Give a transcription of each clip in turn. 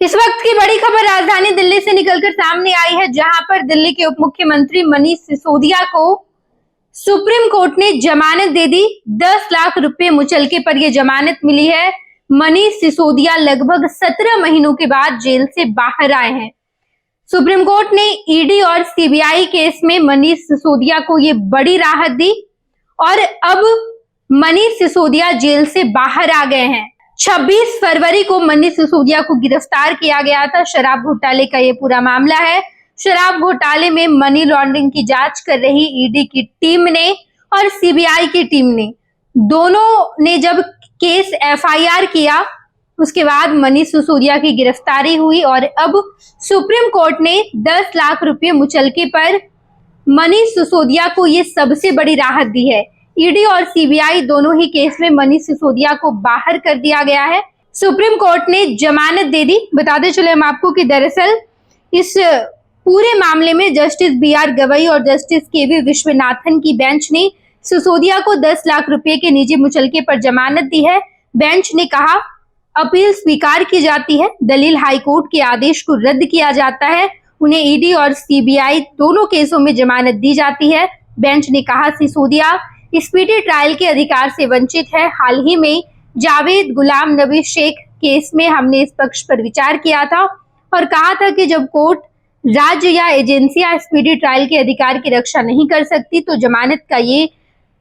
इस वक्त की बड़ी खबर राजधानी दिल्ली से निकलकर सामने आई है, जहां पर दिल्ली के उप मुख्यमंत्री मनीष सिसोदिया को सुप्रीम कोर्ट ने जमानत दे दी। 10 लाख रुपए मुचलके पर यह जमानत मिली है। मनीष सिसोदिया लगभग 17 महीनों के बाद जेल से बाहर आए हैं। सुप्रीम कोर्ट ने ईडी और सीबीआई केस में मनीष सिसोदिया को ये बड़ी राहत दी और अब मनीष सिसोदिया जेल से बाहर आ गए हैं। 26 फरवरी को मनीष सिसोदिया को गिरफ्तार किया गया था। शराब घोटाले का ये पूरा मामला है। शराब घोटाले में मनी लॉन्ड्रिंग की जांच कर रही ईडी की टीम ने और सीबीआई की टीम ने दोनों ने जब केस एफआईआर किया, उसके बाद मनीष सिसोदिया की गिरफ्तारी हुई और अब सुप्रीम कोर्ट ने 10 लाख रुपए मुचलके पर मनीष सिसोदिया को ये सबसे बड़ी राहत दी है। ईडी और सीबीआई दोनों ही केस में मनीष सिसोदिया को बाहर कर दिया गया है। सुप्रीम कोर्ट ने जमानत दे दी। बताते चले हम आपको कि दरअसल इस पूरे मामले में जस्टिस बीआर गवई और जस्टिस केवी विश्वनाथन की बेंच ने सिसोदिया को 10 लाख रुपए के निजी मुचलके पर जमानत दी है। बेंच ने कहा, अपील स्वीकार की जाती है, दलील हाईकोर्ट के आदेश को रद्द किया जाता है, उन्हें ईडी और सीबीआई दोनों केसों में जमानत दी जाती है। बेंच ने कहा, सिसोदिया स्पीडी ट्रायल के अधिकार से वंचित है। हाल ही में जावेद गुलाम नबी शेख केस में हमने इस पक्ष पर विचार किया था और कहा था कि जब कोर्ट, राज्य या एजेंसियां स्पीडी ट्रायल के अधिकार की रक्षा नहीं कर सकती तो जमानत का ये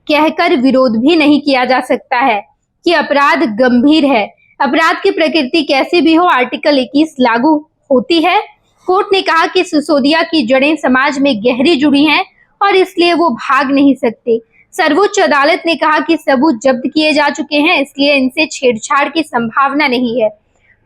कहकर विरोध भी नहीं किया जा सकता है कि अपराध गंभीर है। अपराध की प्रकृति कैसी भी हो, आर्टिकल 21 लागू होती है। कोर्ट ने कहा कि सिसोदिया की जड़ें समाज में गहरी जुड़ी हैं और इसलिए वो भाग नहीं सकते। सर्वोच्च अदालत ने कहा कि सबूत जब्त किए जा चुके हैं, इसलिए इनसे छेड़छाड़ की संभावना नहीं है।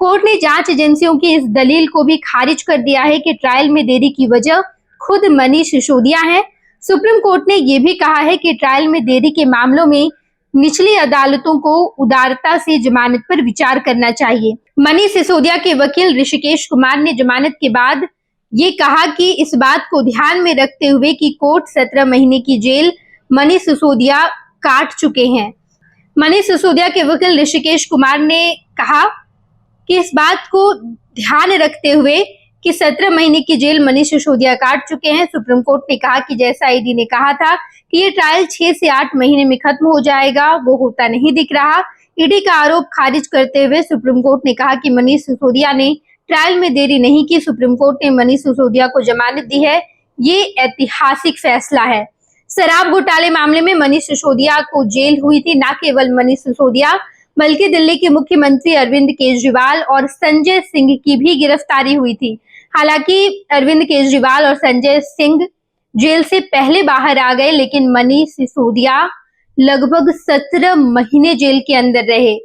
कोर्ट ने जांच एजेंसियों की इस दलील को भी खारिज कर दिया है कि ट्रायल में देरी की वजह खुद मनीष सिसोदिया है। सुप्रीम कोर्ट ने यह भी कहा है कि ट्रायल में देरी के मामलों में निचली अदालतों को उदारता से जमानत पर विचार करना चाहिए। मनीष सिसोदिया के वकील ऋषिकेश कुमार ने जमानत के बाद ये कहा कि इस बात को ध्यान में रखते हुए कि कोर्ट 17 महीने की जेल मनीष सिसोदिया काट चुके हैं। मनीष सिसोदिया के वकील ऋषिकेश कुमार ने कहा कि इस बात को ध्यान रखते हुए कि 17 महीने की जेल मनीष सिसोदिया काट चुके हैं। सुप्रीम कोर्ट ने कहा कि जैसा ईडी ने कहा था कि ये ट्रायल 6 से 8 महीने में खत्म हो जाएगा, वो होता नहीं दिख रहा। ईडी का आरोप खारिज करते हुए सुप्रीम कोर्ट ने कहा कि मनीष सिसोदिया ने ट्रायल में देरी नहीं की। सुप्रीम कोर्ट ने मनीष सिसोदिया को जमानत दी है। ये ऐतिहासिक फैसला है। शराब घोटाले मामले में मनीष सिसोदिया को जेल हुई थी। न केवल मनीष सिसोदिया बल्कि दिल्ली के मुख्यमंत्री अरविंद केजरीवाल और संजय सिंह की भी गिरफ्तारी हुई थी। हालांकि अरविंद केजरीवाल और संजय सिंह जेल से पहले बाहर आ गए, लेकिन मनीष सिसोदिया लगभग 17 महीने जेल के अंदर रहे।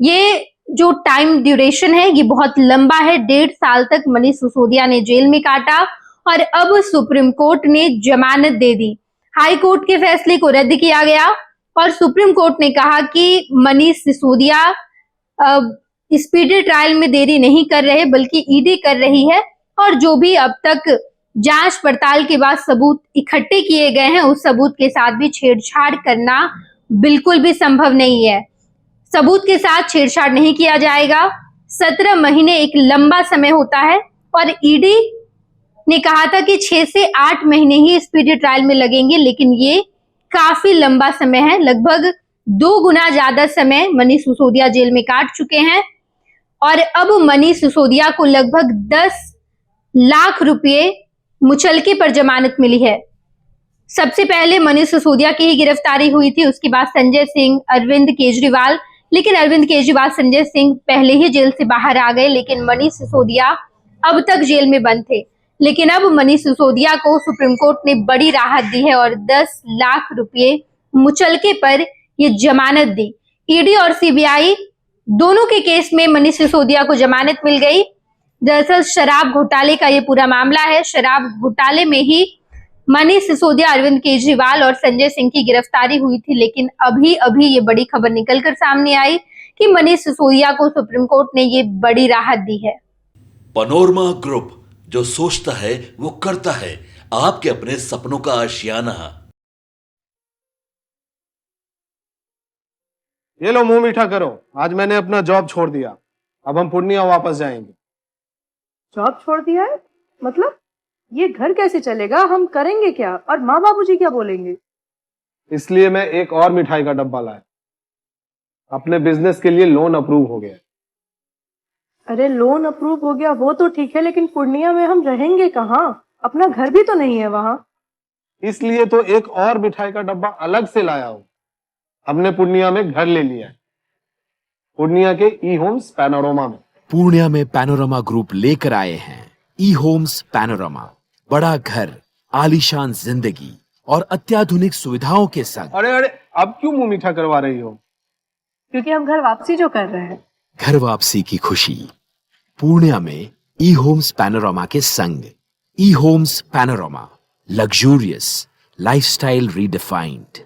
ये जो टाइम ड्यूरेशन है ये बहुत लंबा है। 1.5 साल तक मनीष सिसोदिया ने जेल में काटा और अब सुप्रीम कोर्ट ने जमानत दे दी। हाई कोर्ट के फैसले को रद्द किया गया और सुप्रीम कोर्ट ने कहा कि मनीष सिसोदिया स्पीडी ट्रायल में देरी नहीं कर रहे बल्कि ईडी कर रही है और जो भी अब तक जांच पड़ताल के बाद सबूत इकट्ठे किए गए हैं उस सबूत के साथ भी छेड़छाड़ करना बिल्कुल भी संभव नहीं है। सबूत के साथ छेड़छाड़ नहीं किया जाएगा। 17 महीने एक लंबा समय होता है और ईडी ने कहा था कि 6 से 8 महीने ही स्पीडी ट्रायल में लगेंगे, लेकिन ये काफी लंबा समय है। लगभग 2 गुना ज्यादा समय मनीष सिसोदिया जेल में काट चुके हैं और अब मनीष सिसोदिया को लगभग 10 लाख रुपए मुचलके पर जमानत मिली है। सबसे पहले मनीष सिसोदिया की ही गिरफ्तारी हुई थी, उसके बाद संजय सिंह, अरविंद केजरीवाल, लेकिन अरविंद केजरीवाल, संजय सिंह पहले ही जेल से बाहर आ गए, लेकिन मनीष सिसोदिया अब तक जेल में बंद थे। लेकिन अब मनीष सिसोदिया को सुप्रीम कोर्ट ने बड़ी राहत दी है और 10 लाख रुपए मुचलके पर ये जमानत दी। ईडी और सीबीआई दोनों के केस में मनीष सिसोदिया को जमानत मिल गई। दरअसल शराब घोटाले का ये पूरा मामला है। शराब घोटाले में ही मनीष सिसोदिया, अरविंद केजरीवाल और संजय सिंह की गिरफ्तारी हुई थी, लेकिन अभी ये बड़ी खबर निकलकर सामने आई कि मनीष सिसोदिया को सुप्रीम कोर्ट ने ये बड़ी राहत दी है। पनोरमा ग्रुप, जो सोचता है वो करता है। आपके अपने सपनों का आशियाना। ये लो, मुंह मीठा करो। आज मैंने अपना जॉब छोड़ दिया। अब हम पूर्णिया वापस जाएंगे। जॉब छोड़ दिया है? मतलब ये घर कैसे चलेगा? हम करेंगे क्या? और माँ बाबूजी क्या बोलेंगे? इसलिए मैं एक और मिठाई का डब्बा लाया। अपने बिजनेस के लिए लोन अप्रूव हो गया। अरे लोन अप्रूव हो गया वो तो ठीक है, लेकिन पूर्णिया में हम रहेंगे कहाँ? अपना घर भी तो नहीं है वहां। इसलिए तो एक और मिठाई का डब्बा अलग से लाया हूं। हमने पूर्णिया में घर ले लिया है, पूर्णिया के ई होम्स पैनोरमा में। पूर्णिया में पैनोरमा ग्रुप लेकर आए हैं ई होम्स पैनोरमा। बड़ा घर, आलीशान जिंदगी और अत्याधुनिक सुविधाओं के संग। अरे अरे, अब क्यों मुंह मीठा करवा रही हो? क्योंकि हम घर वापसी जो कर रहे हैं। घर वापसी की खुशी पूर्णिया में ई होम्स पैनोरमा के संग। ई homes panorama, luxurious lifestyle redefined.